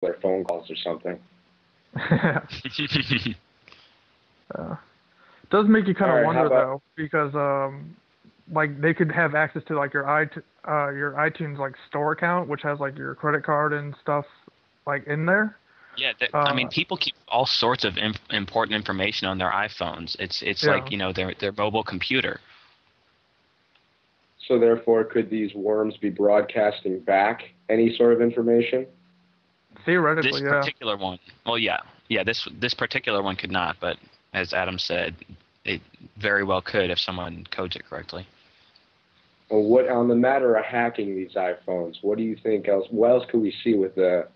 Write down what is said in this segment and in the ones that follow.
their phone calls or something. uh, it does make you kind All of right, how wonder about though, because like they could have access to like your iTunes like store account, which has like your credit card and stuff like in there. Yeah, I mean, Uh, people keep all sorts of important information on their iPhones. It's like yeah. their mobile computer. so therefore could these worms be broadcasting back any sort of information? This Theoretically, yeah. particular one, well, yeah, this particular one could not, but as Adam said, it very well could if someone codes it correctly. Well, what on the matter of hacking these iPhones? What do you think else? What else could we see with the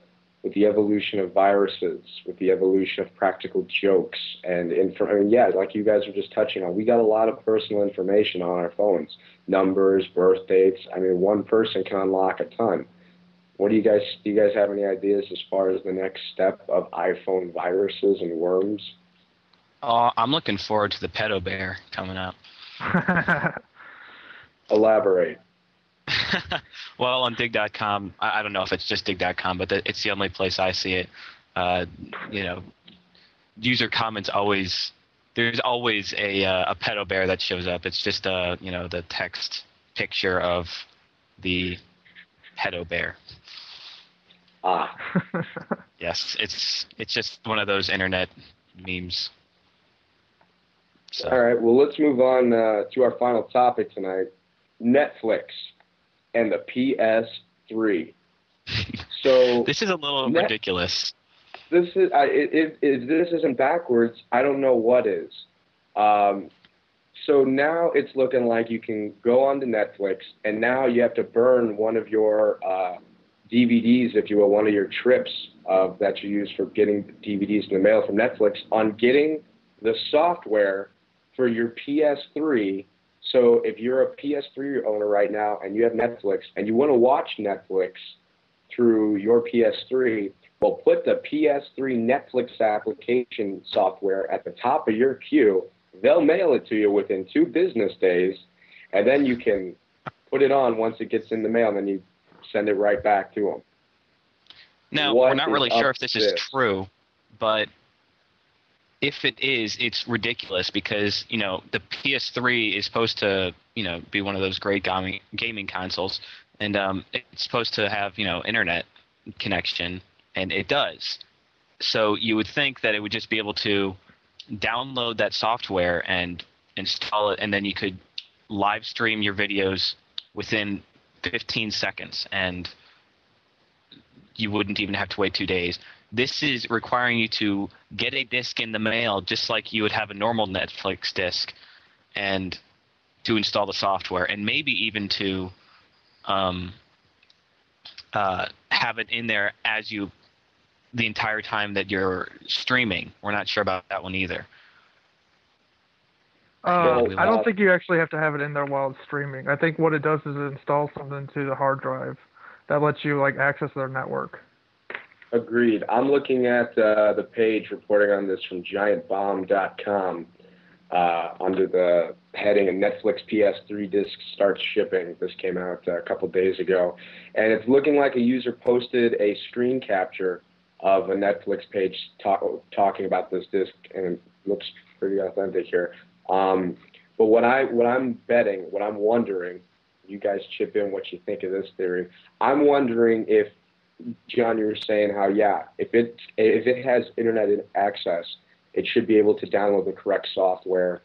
evolution of viruses, with the evolution of practical jokes and info? I mean, yeah, like you guys were just touching on, we got a lot of personal information on our phones, numbers, birth dates. I mean, one person can unlock a ton. What do you guys have any ideas as far as the next step of iPhone viruses and worms? I'm looking forward to the pedo bear coming up. Elaborate. Well, on dig.com, I don't know if it's just dig.com, but it's the only place I see it. Uh, you know, user comments always, there's always a pedo bear that shows up. It's just the text picture of the pedo bear. Ah. Yes, it's just one of those internet memes. So. All right, well, let's move on to our final topic tonight, Netflix and the PS3. So this is a little ridiculous. This is if this isn't backwards, I don't know what is. So now it's looking like you can go onto Netflix, and now you have to burn one of your DVDs, if you will, one of your trips that you use for getting DVDs in the mail from Netflix, on getting the software for your PS3. So if you're a PS3 owner right now and you have Netflix and you want to watch Netflix through your PS3, well, put the PS3 Netflix application software at the top of your queue. They'll mail it to you within 2 business days, and then you can put it on once it gets in the mail, and then you send it right back to them. Now, we're not really sure if this is true, but if it is, it's ridiculous because, the PS3 is supposed to, be one of those great gaming consoles, and it's supposed to have, internet connection, and it does. So you would think that it would just be able to download that software and install it, and then you could live stream your videos within 15 seconds, and you wouldn't even have to wait 2 days. This is requiring you to get a disc in the mail just like you would have a normal Netflix disc, and to install the software, and maybe even to have it in there as you the entire time that you're streaming. We're not sure about that one either. I don't think you actually have to have it in there while it's streaming. I think what it does is it installs something to the hard drive that lets you access their network. Agreed. I'm looking at the page reporting on this from giantbomb.com under the heading of Netflix PS3 disc starts shipping. This came out a couple days ago. And it's looking like a user posted a screen capture of a Netflix page talking about this disc, and it looks pretty authentic here. But what I'm betting, what I'm wondering, you guys chip in what you think of this theory. I'm wondering if, John, you were saying how, if it has internet access, it should be able to download the correct software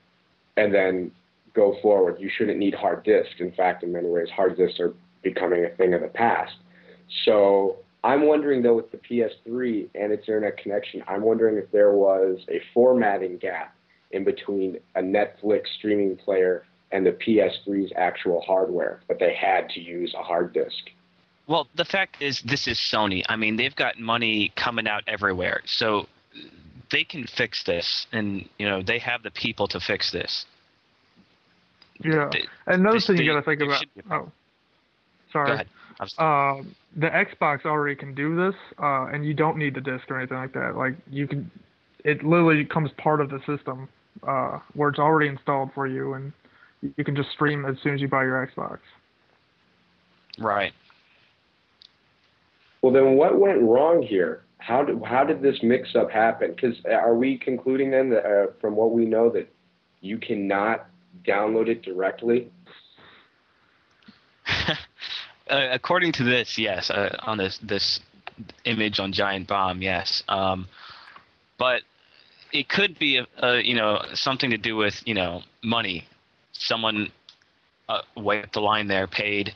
and then go forward. You shouldn't need hard disks. In fact, in many ways, hard disks are becoming a thing of the past. So I'm wondering, though, with the PS3 and its internet connection, I'm wondering if there was a formatting gap in between a Netflix streaming player and the PS3's actual hardware, but they had to use a hard disk. Well, the fact is, this is Sony. I mean, they've got money coming out everywhere, so they can fix this, and they have the people to fix this. Yeah, and another thing you got to think about. Oh, sorry. Go ahead. The Xbox already can do this, and you don't need the disc or anything like that. It literally becomes part of the system, where it's already installed for you, and you can just stream as soon as you buy your Xbox. Right. Well, then what went wrong here? how did this mix-up happen? Because are we concluding then that, from what we know, that you cannot download it directly? According to this, yes. On this image on Giant Bomb, yes. But it could be something to do with money. Someone way up the line there paid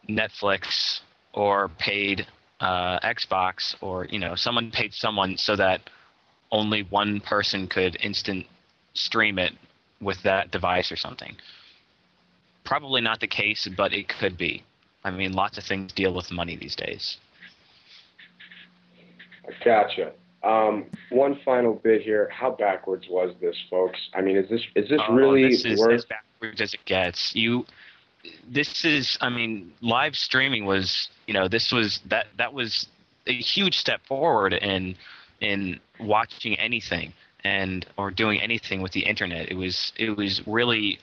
Netflix or paid Xbox, or someone paid someone so that only one person could instant stream it with that device or something. Probably not the case, but it could be. I mean, lots of things deal with money these days. Gotcha. One final bit here. How backwards was this, folks? I mean, is this really worth? As backwards as it gets. Live streaming was, that was a huge step forward in watching anything or doing anything with the internet. It was really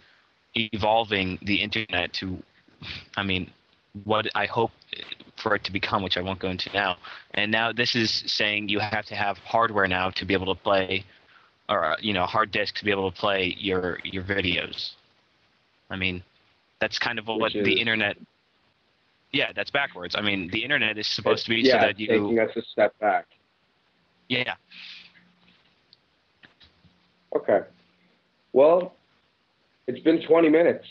evolving the internet to, what I hope for it to become, which I won't go into now. And now this is saying you have to have hardware now to be able to play, or hard disk to be able to play your videos. I mean, that's kind of what the internet. Yeah, that's backwards. I mean, the internet is supposed to be so that you. Taking us a step back. Yeah. Okay. Well, it's been 20 minutes,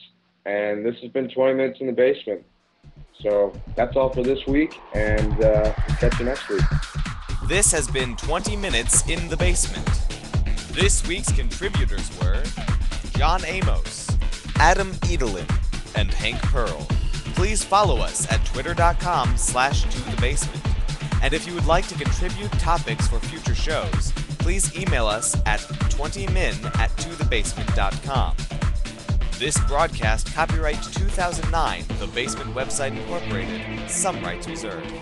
and this has been 20 minutes in the basement. So that's all for this week, and we'll catch you next week. This has been 20 Minutes in the Basement. This week's contributors were John Amos, Adam Edelin, and Hank Pearl. Please follow us at twitter.com/ToTheBasement. And if you would like to contribute topics for future shows, please email us at 20min@tothebasement.com. This broadcast copyright 2009, The Basement Website Incorporated, some rights reserved.